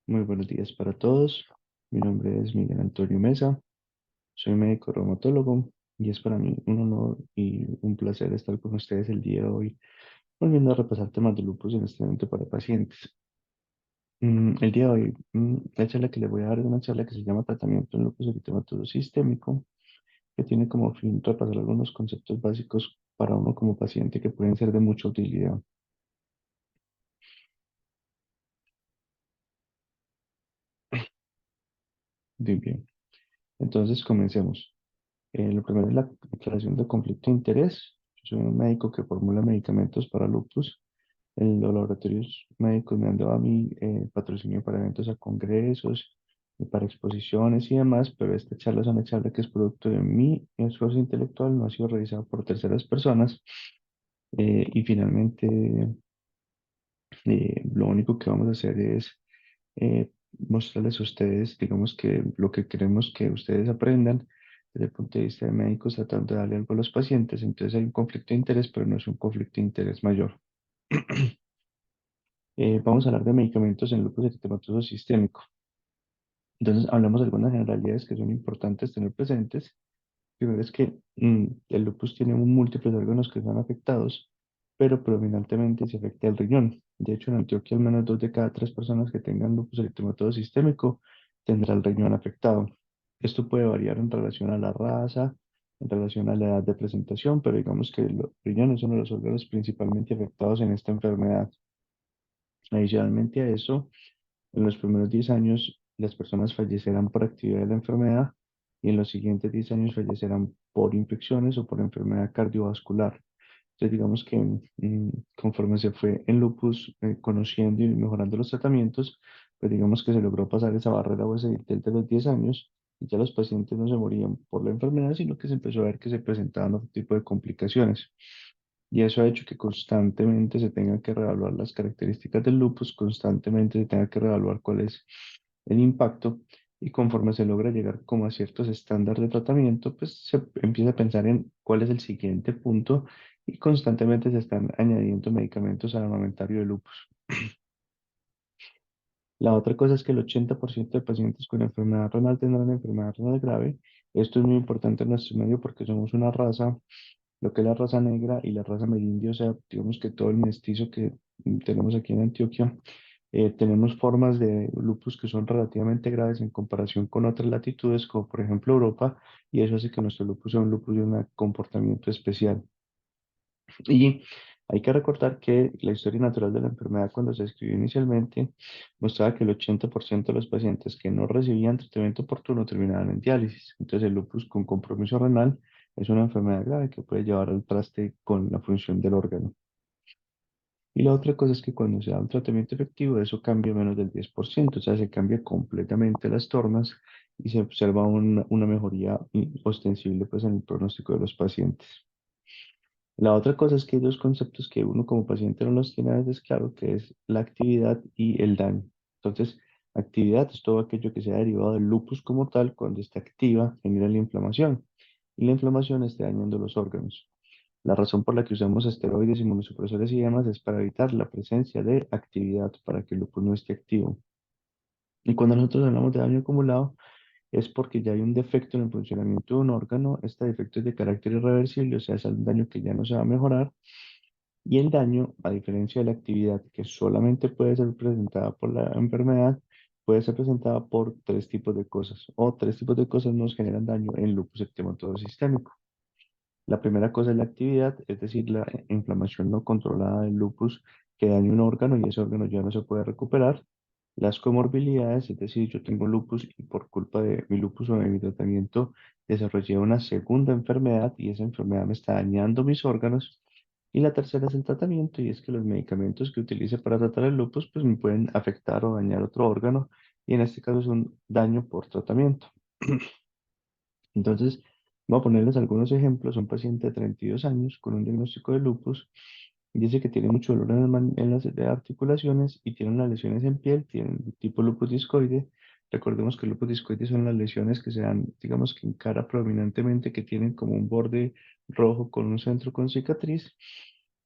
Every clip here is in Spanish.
Muy buenos días para todos. Mi nombre es Miguel Antonio Mesa. Soy médico reumatólogo y es para mí un honor y un placer estar con ustedes el día de hoy, volviendo a repasar temas de lupus en este momento para pacientes. El día de hoy, la charla que les voy a dar es una charla que se llama Tratamiento en lupus eritematoso sistémico, que tiene como fin repasar algunos conceptos básicos para uno como paciente que pueden ser de mucha utilidad. Muy bien, entonces comencemos. Lo primero es la declaración de conflicto de interés. Yo soy un médico que formula medicamentos para lupus. En los laboratorios médicos me han dado a mí patrocinio para eventos a congresos, para exposiciones y demás, pero esta charla es una charla que es producto de mi esfuerzo intelectual, no ha sido realizado por terceras personas. Y finalmente, lo único que vamos a hacer es mostrarles a ustedes, digamos que lo que queremos que ustedes aprendan desde el punto de vista de médicos, tratando de darle algo a los pacientes. Entonces hay un conflicto de interés, pero no es un conflicto de interés mayor. Vamos a hablar de medicamentos en lupus eritematoso sistémico. Entonces hablamos de algunas generalidades que son importantes tener presentes. Primero es que el lupus tiene múltiples órganos que son afectados, pero predominantemente se afecta el riñón. De hecho, en Antioquia, al menos 2 de cada 3 personas que tengan lupus eritematoso sistémico tendrá el riñón afectado. Esto puede variar en relación a la raza, en relación a la edad de presentación, pero digamos que el riñón es uno de los órganos principalmente afectados en esta enfermedad. Adicionalmente a eso, en los primeros 10 años, las personas fallecerán por actividad de la enfermedad y en los siguientes 10 años fallecerán por infecciones o por enfermedad cardiovascular. Entonces, digamos que conforme se fue en lupus conociendo y mejorando los tratamientos, pues digamos que se logró pasar esa barrera o ese dintel de los 10 años y ya los pacientes no se morían por la enfermedad, sino que se empezó a ver que se presentaban otro tipo de complicaciones. Y eso ha hecho que constantemente se tengan que reevaluar las características del lupus, constantemente se tenga que reevaluar cuál es el impacto y conforme se logra llegar como a ciertos estándares de tratamiento, pues se empieza a pensar en cuál es el siguiente punto y constantemente se están añadiendo medicamentos al armamentario de lupus. La otra cosa es que el 80% de pacientes con enfermedad renal tendrán enfermedad renal grave. Esto es muy importante en nuestro medio porque somos una raza, lo que es la raza negra y la raza merindia, o sea, digamos que todo el mestizo que tenemos aquí en Antioquia, tenemos formas de lupus que son relativamente graves en comparación con otras latitudes, como por ejemplo Europa, y eso hace que nuestro lupus sea un lupus de un comportamiento especial. Y hay que recordar que la historia natural de la enfermedad, cuando se escribió inicialmente, mostraba que el 80% de los pacientes que no recibían tratamiento oportuno terminaban en diálisis. Entonces, el lupus con compromiso renal es una enfermedad grave que puede llevar al traste con la función del órgano. Y la otra cosa es que cuando se da un tratamiento efectivo, eso cambia menos del 10%, o sea, se cambia completamente las tornas y se observa una mejoría ostensible pues, en el pronóstico de los pacientes. La otra cosa es que hay dos conceptos que uno como paciente no los tiene a veces claro, que es la actividad y el daño. Entonces, actividad es todo aquello que sea derivado del lupus como tal, cuando está activa, genera la inflamación. Y la inflamación está dañando los órganos. La razón por la que usamos esteroides, inmunosupresores y demás es para evitar la presencia de actividad, para que el lupus no esté activo. Y cuando nosotros hablamos de daño acumulado, es porque ya hay un defecto en el funcionamiento de un órgano. Este defecto es de carácter irreversible, o sea, es un daño que ya no se va a mejorar. Y el daño, a diferencia de la actividad que solamente puede ser presentada por la enfermedad, puede ser presentada por 3 tipos de cosas. O 3 tipos de cosas nos generan daño en lupus eritematoso sistémico. La primera cosa es la actividad, es decir, la inflamación no controlada del lupus que daña un órgano y ese órgano ya no se puede recuperar. Las comorbilidades, es decir, yo tengo lupus y por culpa de mi lupus o de mi tratamiento desarrollé una segunda enfermedad y esa enfermedad me está dañando mis órganos. Y la tercera es el tratamiento y es que los medicamentos que utilice para tratar el lupus pues me pueden afectar o dañar otro órgano y en este caso es un daño por tratamiento. Entonces, voy a ponerles algunos ejemplos. Un paciente de 32 años con un diagnóstico de lupus dice que tiene mucho dolor en las articulaciones y tiene unas lesiones en piel, tiene el tipo lupus discoide. Recordemos que el lupus discoide son las lesiones que se dan, digamos que en cara predominantemente, que tienen como un borde rojo con un centro con cicatriz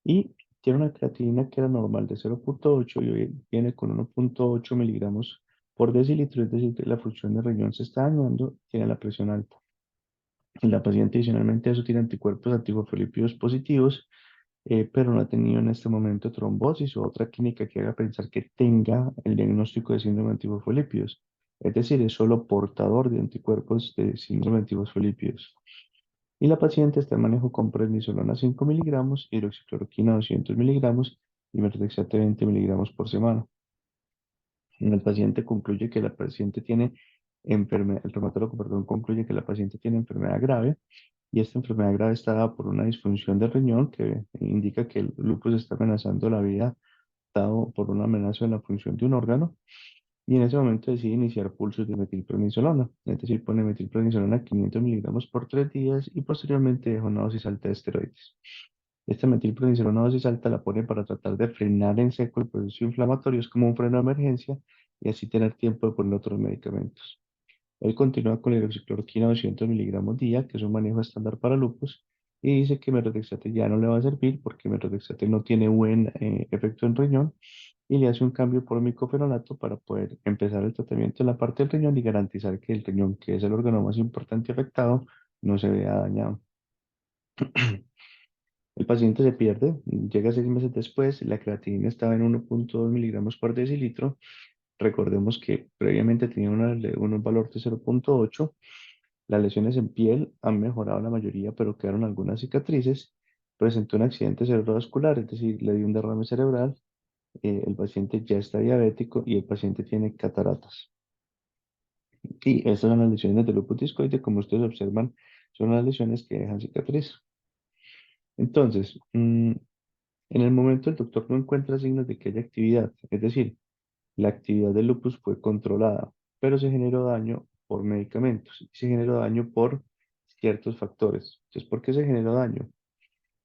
y tiene una creatinina que era normal de 0,8 y hoy viene con 1,8 miligramos por decilitro, es decir, que la función del riñón se está dañando, tiene la presión alta. La paciente adicionalmente a eso tiene anticuerpos antifosfolípidos positivos, pero no ha tenido en este momento trombosis o otra clínica que haga pensar que tenga el diagnóstico de síndrome de antifosfolípidos. Es decir, es solo portador de anticuerpos de síndrome de antifosfolípidos. Y la paciente está en manejo con prednisolona 5 miligramos, hidroxicloroquina 200 miligramos y methotrexate 20 miligramos por semana. El paciente concluye que la paciente tiene enfermedad, el reumatólogo, perdón, concluye que la paciente tiene enfermedad grave y esta enfermedad grave está dada por una disfunción del riñón que indica que el lupus está amenazando la vida dado por una amenaza en la función de un órgano y en ese momento decide iniciar pulsos de metilprednisolona, es decir, pone metilprednisolona 500 miligramos por 3 días y posteriormente deja una dosis alta de esteroides. Esta metilprednisolona dosis alta la pone para tratar de frenar en seco el proceso inflamatorio, es como un freno de emergencia y así tener tiempo de poner otros medicamentos. Él continúa con la hidroxicloroquina 200 miligramos día, que es un manejo estándar para lupus, y dice que methotrexate ya no le va a servir porque methotrexate no tiene buen efecto en riñón y le hace un cambio por micofenolato para poder empezar el tratamiento en la parte del riñón y garantizar que el riñón, que es el órgano más importante afectado, no se vea dañado. El paciente se pierde, llega 6 meses después, la creatinina estaba en 1,2 miligramos por decilitro. Recordemos que previamente tenía un valor de 0,8. Las lesiones en piel han mejorado la mayoría, pero quedaron algunas cicatrices. Presentó un accidente cerebrovascular, es decir, le dio un derrame cerebral. El paciente ya está diabético y el paciente tiene cataratas. Y estas son las lesiones de lupus discoide, como ustedes observan, son las lesiones que dejan cicatriz. Entonces, en el momento el doctor no encuentra signos de que haya actividad, es decir, la actividad del lupus fue controlada, pero se generó daño por medicamentos y se generó daño por ciertos factores. Entonces, ¿por qué se generó daño?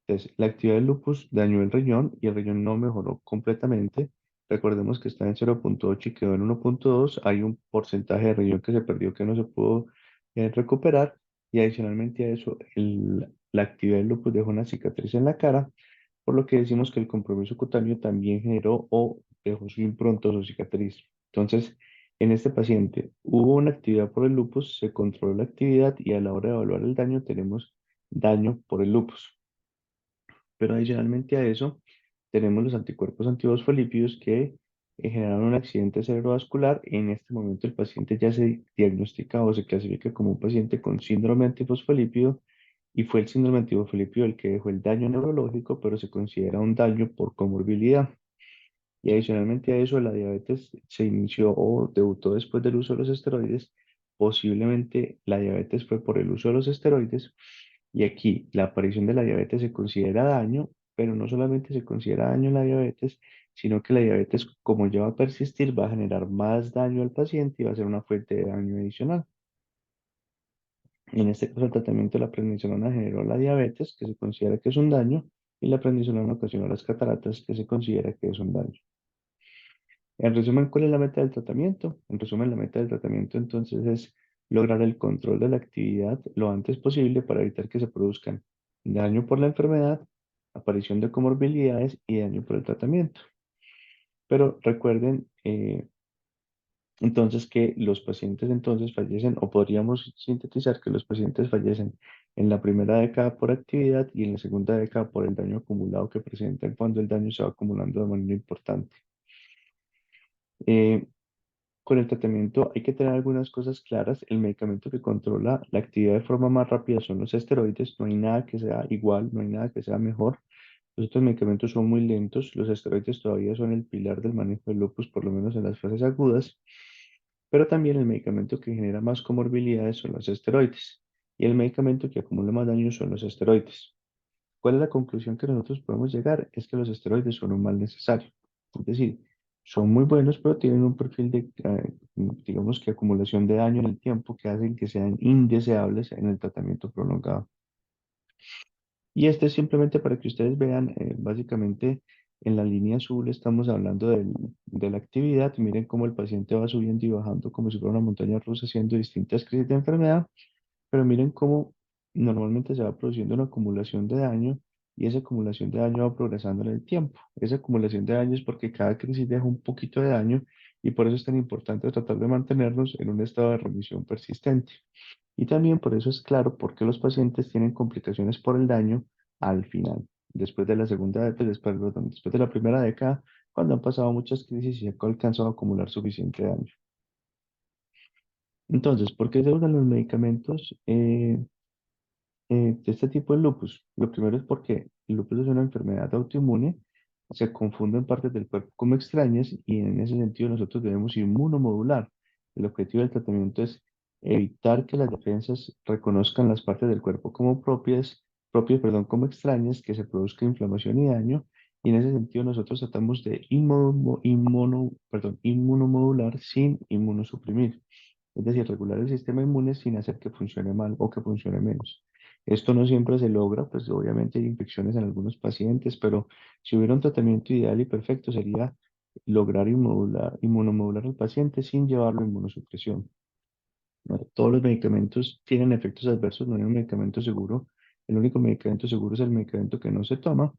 Entonces, la actividad del lupus dañó el riñón y el riñón no mejoró completamente. Recordemos que está en 0,8 y quedó en 1,2. Hay un porcentaje de riñón que se perdió que no se pudo recuperar. Y adicionalmente a eso, la actividad del lupus dejó una cicatriz en la cara, por lo que decimos que el compromiso cutáneo también generó o dejó su impronta o su cicatriz. Entonces, en este paciente hubo una actividad por el lupus, se controló la actividad y a la hora de evaluar el daño tenemos daño por el lupus. Pero adicionalmente a eso, tenemos los anticuerpos antifosfolípidos que generaron un accidente cerebrovascular. En este momento el paciente ya se diagnostica o se clasifica como un paciente con síndrome antifosfolípido y fue el síndrome antifosfolípido el que dejó el daño neurológico, pero se considera un daño por comorbilidad. Y adicionalmente a eso, la diabetes se inició o debutó después del uso de los esteroides. Posiblemente la diabetes fue por el uso de los esteroides. Y aquí la aparición de la diabetes se considera daño, pero no solamente se considera daño en la diabetes, sino que la diabetes, como ya va a persistir, va a generar más daño al paciente y va a ser una fuente de daño adicional. En este caso, el tratamiento de la prednisolona generó la diabetes, que se considera que es un daño, y la prednisolona ocasionó las cataratas, que se considera que es un daño. En resumen, ¿cuál es la meta del tratamiento? En resumen, la meta del tratamiento entonces es lograr el control de la actividad lo antes posible para evitar que se produzcan daño por la enfermedad, aparición de comorbilidades y daño por el tratamiento. Pero recuerden entonces que los pacientes entonces fallecen, o podríamos sintetizar que los pacientes fallecen en la primera década por actividad y en la segunda década por el daño acumulado que presentan cuando el daño se va acumulando de manera importante. Eh, Con el tratamiento hay que tener algunas cosas claras. El medicamento que controla la actividad de forma más rápida son los esteroides. No hay nada que sea igual, no hay nada que sea mejor. Los otros medicamentos son muy lentos. Los esteroides todavía son el pilar del manejo del lupus, por lo menos en las fases agudas. Pero también el medicamento que genera más comorbilidades son los esteroides. Y el medicamento que acumula más daño son los esteroides. ¿Cuál es la conclusión que nosotros podemos llegar? Es que los esteroides son un mal necesario. Es decir, son muy buenos, pero tienen un perfil de, digamos que acumulación de daño en el tiempo que hacen que sean indeseables en el tratamiento prolongado. Y este es simplemente para que ustedes vean, básicamente en la línea azul estamos hablando de la actividad. Miren cómo el paciente va subiendo y bajando como si fuera una montaña rusa haciendo distintas crisis de enfermedad. Pero miren cómo normalmente se va produciendo una acumulación de daño y esa acumulación de daño va progresando en el tiempo. Esa acumulación de daño es porque cada crisis deja un poquito de daño y por eso es tan importante tratar de mantenernos en un estado de remisión persistente. Y también por eso es claro por qué los pacientes tienen complicaciones por el daño al final, después de la segunda, perdón, después de la primera década, cuando han pasado muchas crisis y se ha alcanzado a acumular suficiente daño. Entonces, ¿por qué se usan los medicamentos de este tipo de lupus? Lo primero es porque el lupus es una enfermedad autoinmune, se confunden partes del cuerpo como extrañas y en ese sentido nosotros debemos inmunomodular. El objetivo del tratamiento es evitar que las defensas reconozcan las partes del cuerpo como propias, como extrañas, que se produzca inflamación y daño. Y en ese sentido nosotros tratamos de inmunomodular sin inmunosuprimir. Es decir, regular el sistema inmune sin hacer que funcione mal o que funcione menos. Esto no siempre se logra, pues obviamente hay infecciones en algunos pacientes, pero si hubiera un tratamiento ideal y perfecto sería lograr inmunomodular al paciente sin llevarlo a inmunosupresión. ¿No? Todos los medicamentos tienen efectos adversos, no hay un medicamento seguro. El único medicamento seguro es el medicamento que no se toma,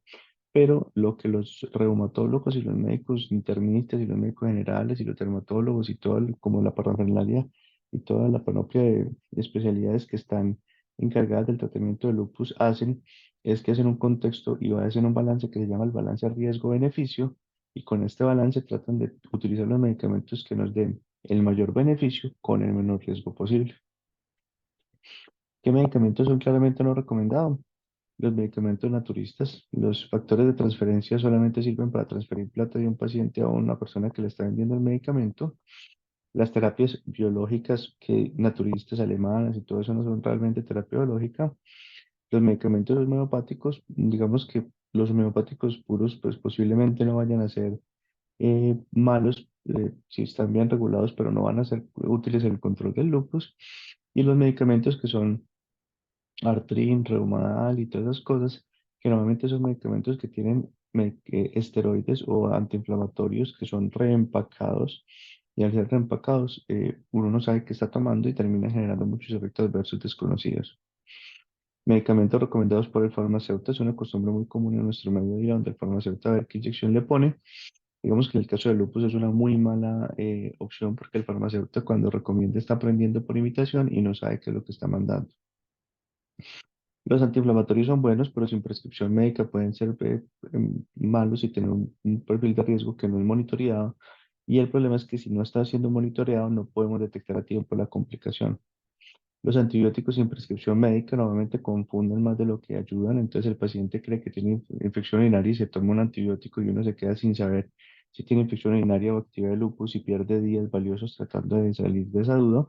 pero lo que los reumatólogos y los médicos internistas y los médicos generales y los dermatólogos y todo, como la parafernalia y toda la panoplia de especialidades que están encargadas del tratamiento de lupus hacen, es que hacen un contexto y hacen un balance que se llama el balance riesgo-beneficio, y con este balance tratan de utilizar los medicamentos que nos den el mayor beneficio con el menor riesgo posible. ¿Qué medicamentos son claramente no recomendados? Los medicamentos naturistas, los factores de transferencia solamente sirven para transferir plata de un paciente a una persona que le está vendiendo el medicamento. Las terapias biológicas que naturistas alemanas y todo eso no son realmente terapia biológica. Los medicamentos homeopáticos, digamos que los homeopáticos puros, pues posiblemente no vayan a ser malos si están bien regulados, pero no van a ser útiles en el control del lupus. Y los medicamentos que son Artrin, Reumadal y todas esas cosas, que normalmente son medicamentos que tienen esteroides o antiinflamatorios que son reempacados, y al ser reempacados, uno no sabe qué está tomando y termina generando muchos efectos adversos desconocidos. Medicamentos recomendados por el farmacéutico es una costumbre muy común en nuestro medio día, donde el farmacéutico a ver qué inyección le pone. Digamos que en el caso del lupus es una muy mala opción porque el farmacéutico cuando recomienda está aprendiendo por imitación y no sabe qué es lo que está mandando. Los antiinflamatorios son buenos, pero sin prescripción médica pueden ser malos y tener un perfil de riesgo que no es monitoreado. Y el problema es que si no está siendo monitoreado, no podemos detectar a tiempo la complicación. Los antibióticos sin prescripción médica normalmente confunden más de lo que ayudan, entonces el paciente cree que tiene infección urinaria y se toma un antibiótico y uno se queda sin saber si tiene infección urinaria o actividad de lupus y pierde días valiosos tratando de salir de esa duda.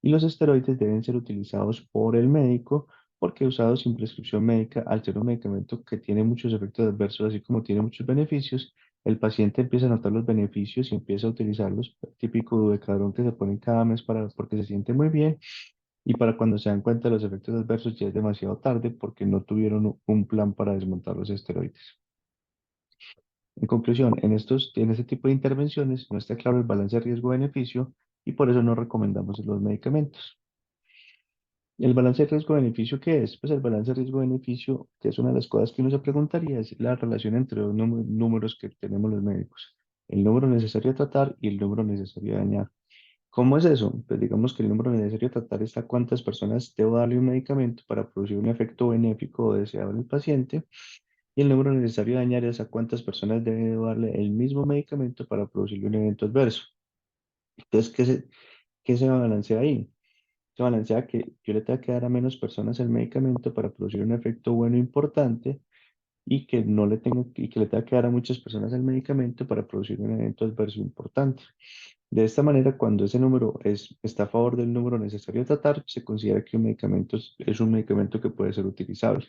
Y los esteroides deben ser utilizados por el médico porque usados sin prescripción médica, al ser un medicamento que tiene muchos efectos adversos, así como tiene muchos beneficios, el paciente empieza a notar los beneficios y empieza a utilizarlos, típico dudecadrón que se ponen cada mes porque se siente muy bien, y para cuando se dan cuenta de los efectos adversos ya es demasiado tarde porque no tuvieron un plan para desmontar los esteroides. En conclusión, en este tipo de intervenciones no está claro el balance riesgo-beneficio y por eso no recomendamos los medicamentos. ¿El balance de riesgo-beneficio qué es? Pues el balance de riesgo-beneficio, que es una de las cosas que uno se preguntaría, es la relación entre dos números que tenemos los médicos. El número necesario a tratar y el número necesario a dañar. ¿Cómo es eso? Pues digamos que el número necesario a tratar está a cuántas personas debo darle un medicamento para producir un efecto benéfico o deseado en el paciente. Y el número necesario a dañar es a cuántas personas debo darle el mismo medicamento para producirle un evento adverso. Entonces, ¿qué se balancea ahí? Se balancea que yo le tenga que dar a menos personas el medicamento para producir un efecto bueno importante y que no le tenga, y que le tenga que dar a muchas personas el medicamento para producir un evento adverso importante. De esta manera, cuando ese número está a favor del número necesario a tratar, se considera que un medicamento es un medicamento que puede ser utilizable.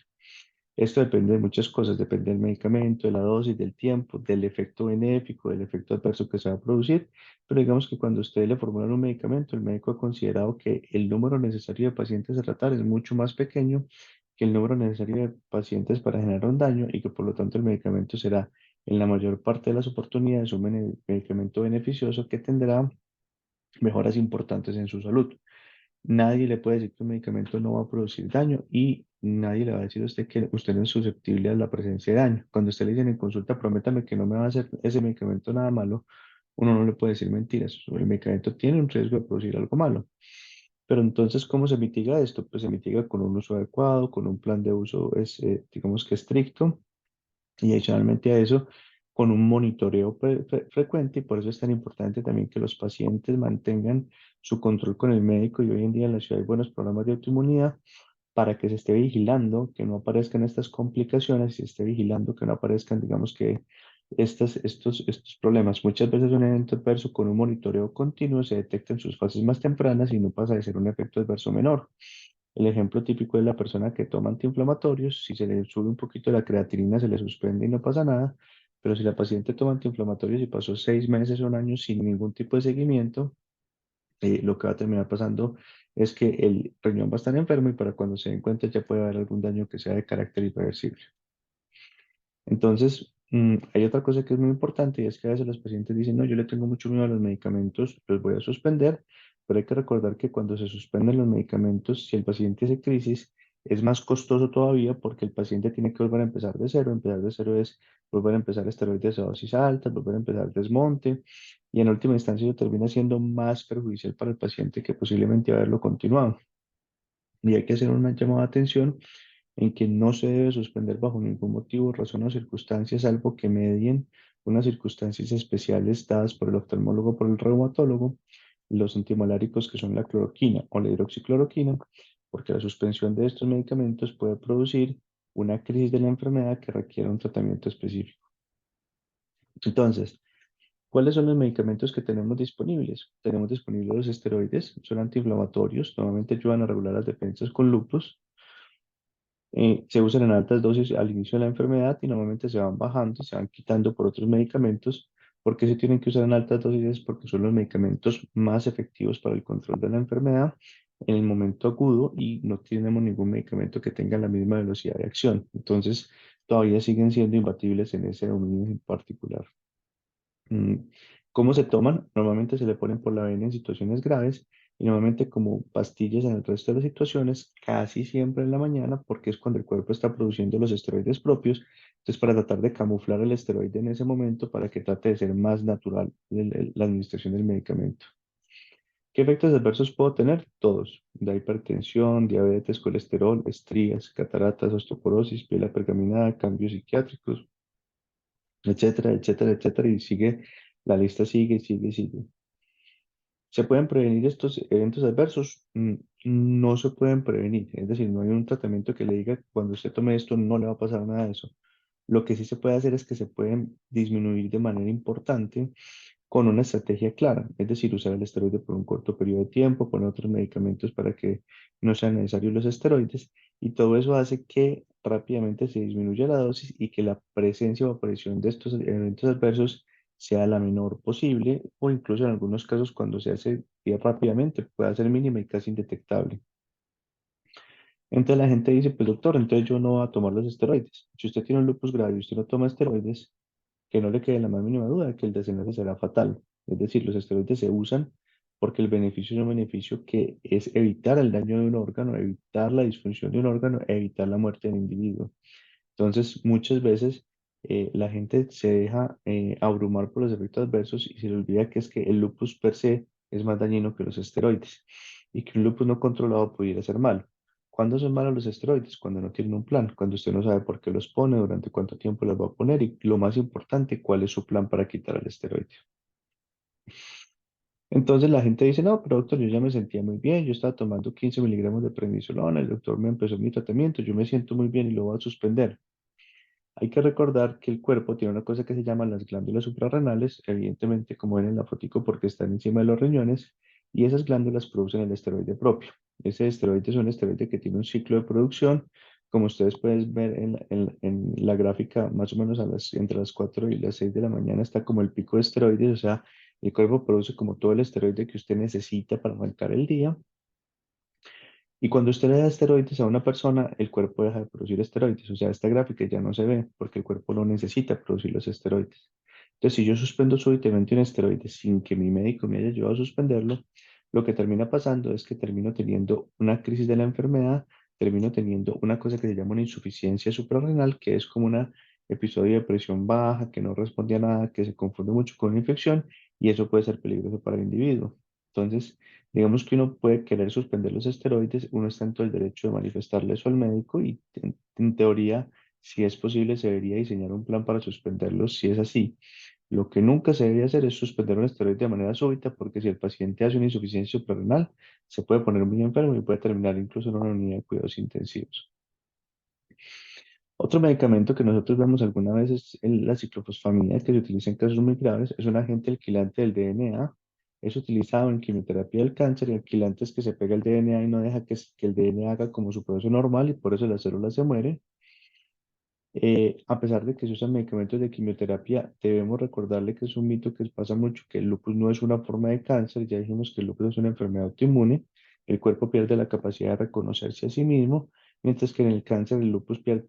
Esto depende de muchas cosas, depende del medicamento, de la dosis, del tiempo, del efecto benéfico, del efecto adverso que se va a producir, pero digamos que cuando usted le formulan un medicamento, el médico ha considerado que el número necesario de pacientes a tratar es mucho más pequeño que el número necesario de pacientes para generar un daño y que por lo tanto el medicamento será en la mayor parte de las oportunidades un medicamento beneficioso que tendrá mejoras importantes en su salud. Nadie le puede decir que un medicamento no va a producir daño y nadie le va a decir a usted que usted no es susceptible a la presencia de daño. Cuando usted le dicen en consulta, prométame que no me va a hacer ese medicamento nada malo, uno no le puede decir mentiras. El medicamento tiene un riesgo de producir algo malo. Pero entonces, ¿cómo se mitiga esto? Pues se mitiga con un uso adecuado, con un plan de uso, digamos que estricto, y adicionalmente a eso, con un monitoreo frecuente, y por eso es tan importante también que los pacientes mantengan su control con el médico, y hoy en día en la ciudad hay buenos programas de autoinmunidad para que se esté vigilando que no aparezcan estas complicaciones y se esté vigilando que no aparezcan, digamos que, estos problemas. Muchas veces un evento adverso con un monitoreo continuo se detecta en sus fases más tempranas y no pasa de ser un efecto adverso menor. El ejemplo típico es la persona que toma antiinflamatorios. Si se le sube un poquito la creatinina, se le suspende y no pasa nada. Pero si la paciente toma antiinflamatorios y pasó 6 meses o un año sin ningún tipo de seguimiento, lo que va a terminar pasando es que el riñón va a estar enfermo y para cuando se den cuenta ya puede haber algún daño que sea de carácter irreversible. Entonces, hay otra cosa que es muy importante y es que a veces los pacientes dicen, no, yo le tengo mucho miedo a los medicamentos, los voy a suspender, pero hay que recordar que cuando se suspenden los medicamentos, si el paciente hace crisis, es más costoso todavía porque el paciente tiene que volver a empezar de cero. Empezar de cero es volver a empezar esteroides a dosis altas, volver a empezar desmonte y en última instancia eso termina siendo más perjudicial para el paciente que posiblemente haberlo continuado. Y hay que hacer una llamada de atención en que no se debe suspender bajo ningún motivo, razón o circunstancia, salvo que medien unas circunstancias especiales dadas por el oftalmólogo o por el reumatólogo, los antimoláricos que son la cloroquina o la hidroxicloroquina, porque la suspensión de estos medicamentos puede producir una crisis de la enfermedad que requiere un tratamiento específico. Entonces, ¿cuáles son los medicamentos que tenemos disponibles? Tenemos disponibles los esteroides, son antiinflamatorios, normalmente ayudan a regular las defensas con lupus. Se usan en altas dosis al inicio de la enfermedad y normalmente se van bajando y se van quitando por otros medicamentos. ¿Por qué se tienen que usar en altas dosis? Porque son los medicamentos más efectivos para el control de la enfermedad en el momento agudo y no tenemos ningún medicamento que tenga la misma velocidad de acción. Entonces, todavía siguen siendo imbatibles en ese dominio en particular. Mm, ¿Cómo se toman? Normalmente se le ponen por la vena en situaciones graves y normalmente como pastillas en el resto de las situaciones, casi siempre en la mañana, porque es cuando el cuerpo está produciendo los esteroides propios. Entonces, para tratar de camuflar el esteroide en ese momento, para que trate de ser más natural la administración del medicamento. ¿Qué efectos adversos puedo tener? Todos. Da hipertensión, diabetes, colesterol, estrías, cataratas, osteoporosis, piel apergaminada, cambios psiquiátricos, etcétera, etcétera, etcétera, y sigue, la lista sigue y sigue y sigue. ¿Se pueden prevenir estos eventos adversos? No se pueden prevenir, es decir, no hay un tratamiento que le diga cuando usted tome esto no le va a pasar nada de eso. Lo que sí se puede hacer es que se pueden disminuir de manera importante con una estrategia clara, es decir, usar el esteroide por un corto periodo de tiempo, poner otros medicamentos para que no sean necesarios los esteroides, y todo eso hace que rápidamente se disminuya la dosis y que la presencia o aparición de estos eventos adversos sea la menor posible, o incluso en algunos casos cuando se hace rápidamente puede ser mínima y casi indetectable. Entonces la gente dice, pues doctor, entonces yo no voy a tomar los esteroides. Si usted tiene un lupus grave y usted no toma esteroides, que no le quede la más mínima duda de que el desenlace será fatal. Es decir, los esteroides se usan porque el beneficio es un beneficio que es evitar el daño de un órgano, evitar la disfunción de un órgano, evitar la muerte del individuo. Entonces, muchas veces la gente se deja abrumar por los efectos adversos y se le olvida que es que el lupus per se es más dañino que los esteroides y que un lupus no controlado pudiera ser malo. ¿Cuándo son malos los esteroides? Cuando no tienen un plan, cuando usted no sabe por qué los pone, durante cuánto tiempo los va a poner y lo más importante, cuál es su plan para quitar el esteroide. Entonces la gente dice, no, pero doctor, yo ya me sentía muy bien, yo estaba tomando 15 miligramos de prednisolona, el doctor me empezó mi tratamiento, yo me siento muy bien y lo voy a suspender. Hay que recordar que el cuerpo tiene una cosa que se llama las glándulas suprarrenales, evidentemente como ven en la fotico porque están encima de los riñones, y esas glándulas producen el esteroide propio. Ese esteroide es un esteroide que tiene un ciclo de producción, como ustedes pueden ver en la gráfica, más o menos entre las 4 y las 6 de la mañana está como el pico de esteroides, o sea, el cuerpo produce como todo el esteroide que usted necesita para arrancar el día, y cuando usted le da esteroides a una persona, el cuerpo deja de producir esteroides. O sea, esta gráfica ya no se ve porque el cuerpo no necesita producir los esteroides. Entonces, si yo suspendo súbitamente un esteroide sin que mi médico me haya ayudado a suspenderlo, lo que termina pasando es que termino teniendo una crisis de la enfermedad, termino teniendo una cosa que se llama una insuficiencia suprarrenal, que es como un episodio de presión baja, que no responde a nada, que se confunde mucho con una infección y eso puede ser peligroso para el individuo. Entonces, digamos que uno puede querer suspender los esteroides, uno está en todo el derecho de manifestarle eso al médico y en teoría, si es posible, se debería diseñar un plan para suspenderlos si es así. Lo que nunca se debe hacer es suspender un esteroide de manera súbita porque si el paciente hace una insuficiencia suprarrenal, se puede poner muy enfermo y puede terminar incluso en una unidad de cuidados intensivos. Otro medicamento que nosotros vemos alguna vez es la ciclofosfamida, que se utiliza en casos muy graves. Es un agente alquilante del DNA. Es utilizado en quimioterapia del cáncer y alquilante es que se pega el DNA y no deja que el DNA haga como su proceso normal y por eso las células se mueren. A pesar de que se usan medicamentos de quimioterapia, debemos recordarle que es un mito que pasa mucho, que el lupus no es una forma de cáncer. Ya dijimos que el lupus es una enfermedad autoinmune. El cuerpo pierde la capacidad de reconocerse a sí mismo, mientras que en el cáncer el lupus pierde,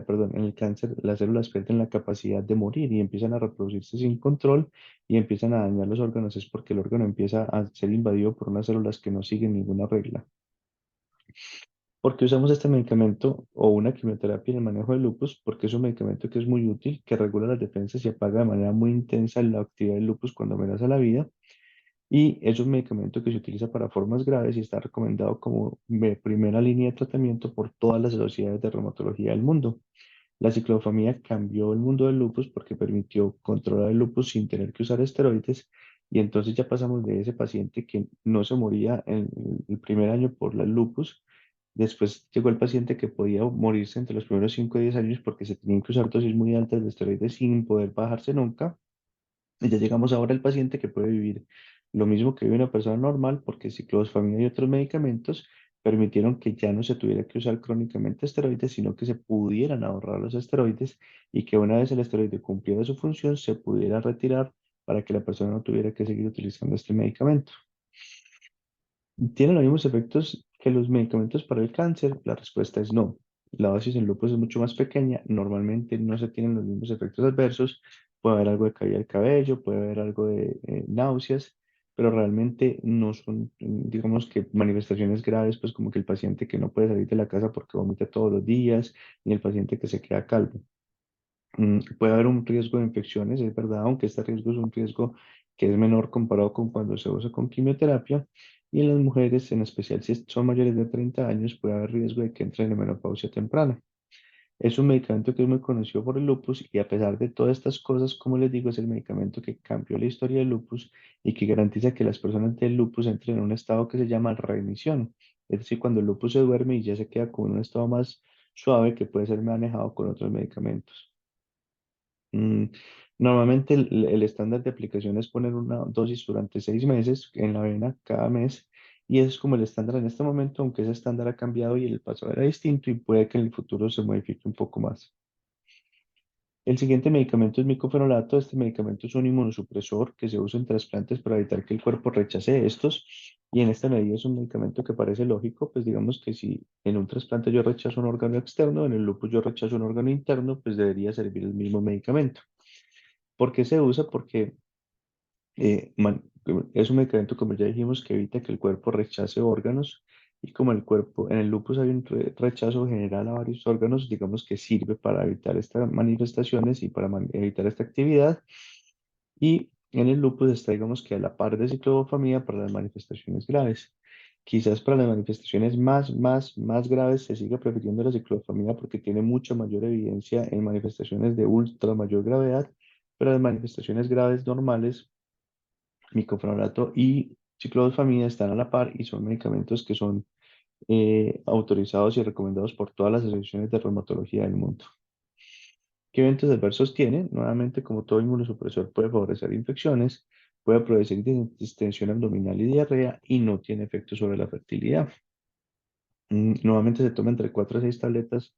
perdón, en el cáncer las células pierden la capacidad de morir y empiezan a reproducirse sin control y empiezan a dañar los órganos. Es porque el órgano empieza a ser invadido por unas células que no siguen ninguna regla. ¿Por qué usamos este medicamento o una quimioterapia en el manejo del lupus? Porque es un medicamento que es muy útil, que regula las defensas y apaga de manera muy intensa la actividad del lupus cuando amenaza la vida. Y es un medicamento que se utiliza para formas graves y está recomendado como primera línea de tratamiento por todas las sociedades de reumatología del mundo. La ciclofamida cambió el mundo del lupus porque permitió controlar el lupus sin tener que usar esteroides. Y entonces ya pasamos de ese paciente que no se moría en el primer año por el lupus. Después llegó el paciente que podía morirse entre los primeros 5 o 10 años porque se tenían que usar dosis muy altas de esteroides sin poder bajarse nunca. Y ya llegamos ahora al paciente que puede vivir lo mismo que vive una persona normal porque ciclofamina y otros medicamentos permitieron que ya no se tuviera que usar crónicamente esteroides, sino que se pudieran ahorrar los esteroides y que una vez el esteroide cumpliera su función, se pudiera retirar para que la persona no tuviera que seguir utilizando este medicamento. ¿Tienen los mismos efectos que los medicamentos para el cáncer? La respuesta es no. La dosis en lupus es mucho más pequeña. Normalmente no se tienen los mismos efectos adversos. Puede haber algo de caída del cabello, puede haber algo de náuseas, pero realmente no son, digamos que manifestaciones graves, pues como que el paciente que no puede salir de la casa porque vomita todos los días, ni el paciente que se queda calvo. Puede haber un riesgo de infecciones, es verdad, aunque este riesgo es un riesgo que es menor comparado con cuando se usa con quimioterapia. Y en las mujeres, en especial si son mayores de 30 años, puede haber riesgo de que entren en menopausia temprana. Es un medicamento que es muy conocido por el lupus y a pesar de todas estas cosas, como les digo, es el medicamento que cambió la historia del lupus y que garantiza que las personas del lupus entren en un estado que se llama remisión. Es decir, cuando el lupus se duerme y ya se queda como en un estado más suave que puede ser manejado con otros medicamentos. Mm, Normalmente el estándar de aplicación es poner una dosis durante 6 meses en la vena cada mes y eso es como el estándar en este momento, aunque ese estándar ha cambiado y el pasado era distinto y puede que en el futuro se modifique un poco más. El siguiente medicamento es micofenolato. Este medicamento es un inmunosupresor que se usa en trasplantes para evitar que el cuerpo rechace estos y en esta medida es un medicamento que parece lógico, pues digamos que si en un trasplante yo rechazo un órgano externo, en el lupus yo rechazo un órgano interno, pues debería servir el mismo medicamento. ¿Por qué se usa? Porque es un medicamento, como ya dijimos, que evita que el cuerpo rechace órganos y como el cuerpo, en el lupus hay un rechazo general a varios órganos, digamos que sirve para evitar estas manifestaciones y para evitar esta actividad. Y en el lupus está, digamos que a la par de ciclofamida para las manifestaciones graves. Quizás para las manifestaciones más graves se siga prefiriendo la ciclofamida porque tiene mucha mayor evidencia en manifestaciones de ultra mayor gravedad, pero las manifestaciones graves normales micofenolato y ciclofamida están a la par y son medicamentos que son autorizados y recomendados por todas las asociaciones de reumatología del mundo. ¿Qué eventos adversos tiene? Nuevamente, como todo inmunosupresor, puede favorecer infecciones, puede producir distensión abdominal y diarrea y no tiene efecto sobre la fertilidad. Nuevamente se toma entre 4 a 6 tabletas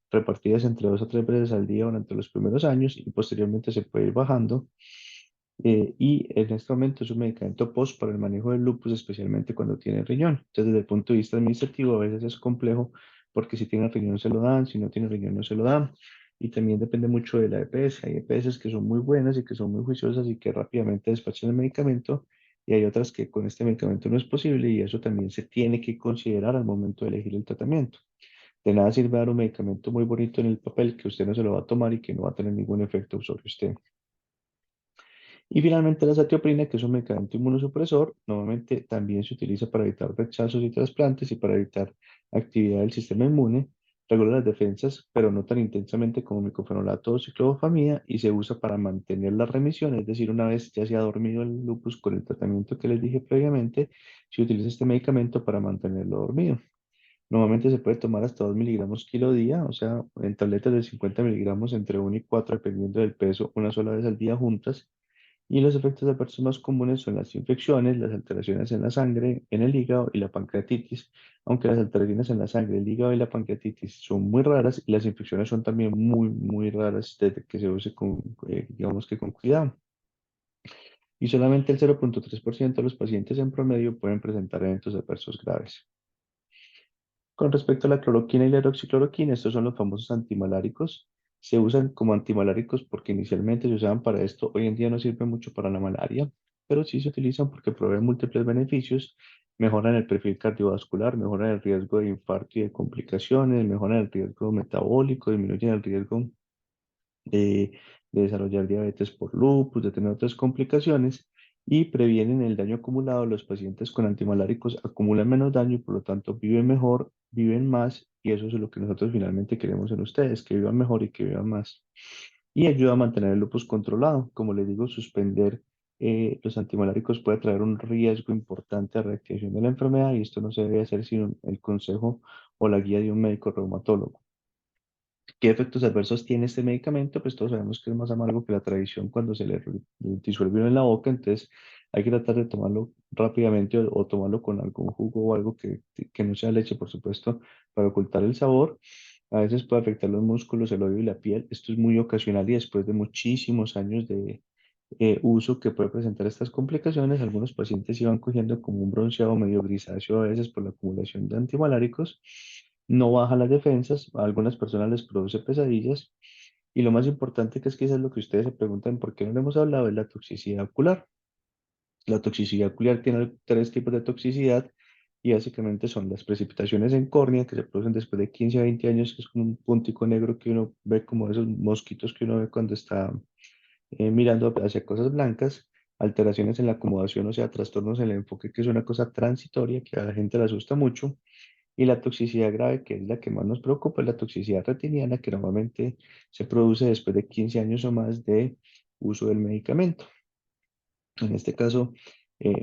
repartidas entre 2 a 3 veces al día durante los primeros años y posteriormente se puede ir bajando. Y en este momento es un medicamento post para el manejo del lupus, especialmente cuando tiene riñón. Entonces, desde el punto de vista administrativo, a veces es complejo porque si tiene riñón se lo dan, si no tiene riñón no se lo dan. Y también depende mucho de la EPS. Hay EPS que son muy buenas y que son muy juiciosas y que rápidamente despachan el medicamento. Y hay otras que con este medicamento no es posible y eso también se tiene que considerar al momento de elegir el tratamiento. De nada sirve dar un medicamento muy bonito en el papel que usted no se lo va a tomar y que no va a tener ningún efecto sobre usted. Y finalmente la satioprina, que es un medicamento inmunosupresor, normalmente también se utiliza para evitar rechazos y trasplantes y para evitar actividad del sistema inmune, regula las defensas, pero no tan intensamente como micofenolato o ciclofamida y se usa para mantener la remisión, es decir, una vez ya se ha dormido el lupus con el tratamiento que les dije previamente, se utiliza este medicamento para mantenerlo dormido. Normalmente se puede tomar hasta 2 miligramos kilo día, o sea, en tabletas de 50 miligramos entre 1 y 4, dependiendo del peso, una sola vez al día juntas. Y los efectos adversos más comunes son las infecciones, las alteraciones en la sangre, en el hígado y la pancreatitis, aunque las alteraciones en la sangre, el hígado y la pancreatitis son muy raras y las infecciones son también muy, muy raras desde que se use con, digamos que con cuidado. Y solamente el 0,3% de los pacientes en promedio pueden presentar eventos adversos graves. Con respecto a la cloroquina y la hidroxicloroquina, estos son los famosos antimaláricos. Se usan como antimaláricos porque inicialmente se usaban para esto. Hoy en día no sirven mucho para la malaria, pero sí se utilizan porque proveen múltiples beneficios. Mejoran el perfil cardiovascular, mejoran el riesgo de infarto y de complicaciones, mejoran el riesgo metabólico, disminuyen el riesgo de, de desarrollar diabetes por lupus, de tener otras complicaciones y previenen el daño acumulado. Los pacientes con antimaláricos acumulan menos daño y por lo tanto viven mejor, viven más y eso es lo que nosotros finalmente queremos en ustedes, que vivan mejor y que vivan más. Y ayuda a mantener el lupus controlado. Como les digo, suspender los antimaláricos puede traer un riesgo importante a reactivación de la enfermedad y esto no se debe hacer sin el consejo o la guía de un médico reumatólogo. ¿Qué efectos adversos tiene este medicamento? Pues todos sabemos que es más amargo que la tradición cuando se le disuelve uno en la boca, entonces hay que tratar de tomarlo rápidamente o tomarlo con algún jugo o algo que no sea leche, por supuesto, para ocultar el sabor. A veces puede afectar los músculos, el oído y la piel. Esto es muy ocasional y después de muchísimos años de uso que puede presentar estas complicaciones, algunos pacientes iban cogiendo como un bronceado medio grisáceo a veces por la acumulación de antimaláricos, no baja las defensas, a algunas personas les produce pesadillas y lo más importante que es quizás lo que ustedes se preguntan por qué no le hemos hablado es la toxicidad ocular. La toxicidad ocular tiene tres tipos de toxicidad y básicamente son las precipitaciones en córnea que se producen después de 15 a 20 años, que es como un puntico negro que uno ve como esos mosquitos que uno ve cuando está mirando hacia cosas blancas, alteraciones en la acomodación, o sea, trastornos en el enfoque, que es una cosa transitoria que a la gente le asusta mucho, y la toxicidad grave, que es la que más nos preocupa, es la toxicidad retiniana, que normalmente se produce después de 15 años o más de uso del medicamento. En este caso,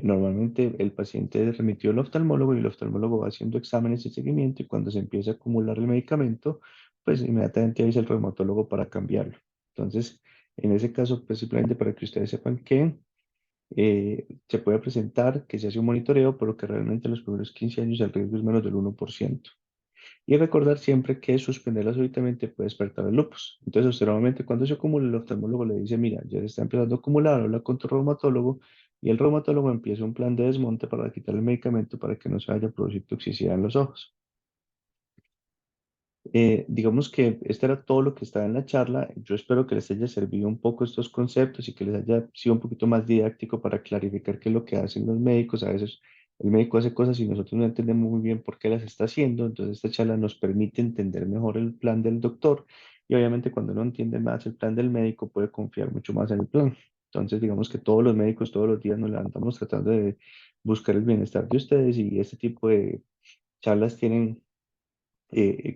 normalmente el paciente es remitido al oftalmólogo y el oftalmólogo va haciendo exámenes y seguimiento y cuando se empieza a acumular el medicamento, pues inmediatamente avisa al reumatólogo para cambiarlo. Entonces, en ese caso, pues simplemente para que ustedes sepan que se puede presentar, que se hace un monitoreo, pero que realmente en los primeros 15 años el riesgo es menos del 1%. Y recordar siempre que suspenderla súbitamente puede despertar el lupus. Entonces, usted normalmente cuando se acumula, el oftalmólogo le dice, mira, ya se está empezando a acumular, habla con tu reumatólogo y el reumatólogo empieza un plan de desmonte para quitar el medicamento para que no se vaya a producir toxicidad en los ojos. Digamos que este era todo lo que estaba en la charla. Yo espero que les haya servido un poco estos conceptos y que les haya sido un poquito más didáctico para clarificar qué es lo que hacen los médicos. A veces el médico hace cosas y nosotros no entendemos muy bien por qué las está haciendo. Entonces esta charla nos permite entender mejor el plan del doctor y obviamente cuando uno entiende más el plan del médico puede confiar mucho más en el plan. Entonces digamos que todos los médicos todos los días nos levantamos tratando de buscar el bienestar de ustedes y este tipo de charlas tienen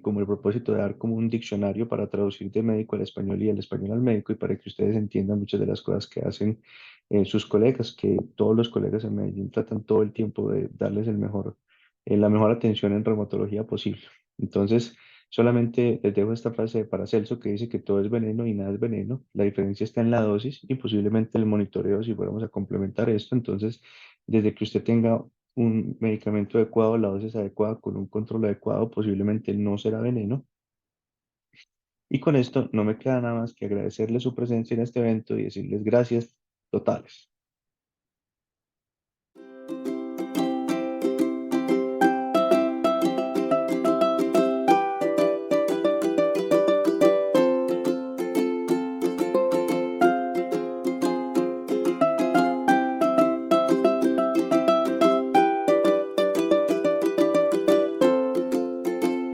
como el propósito de dar como un diccionario para traducir de médico al español y del español al médico y para que ustedes entiendan muchas de las cosas que hacen sus colegas, que todos los colegas en Medellín tratan todo el tiempo de darles la mejor atención en reumatología posible. Entonces, solamente les dejo esta frase de Paracelso que dice que todo es veneno y nada es veneno. La diferencia está en la dosis y posiblemente el monitoreo si fuéramos a complementar esto. Entonces, desde que usted tenga un medicamento adecuado, la dosis adecuada, con un control adecuado, posiblemente no será veneno. Y con esto no me queda nada más que agradecerles su presencia en este evento y decirles gracias totales.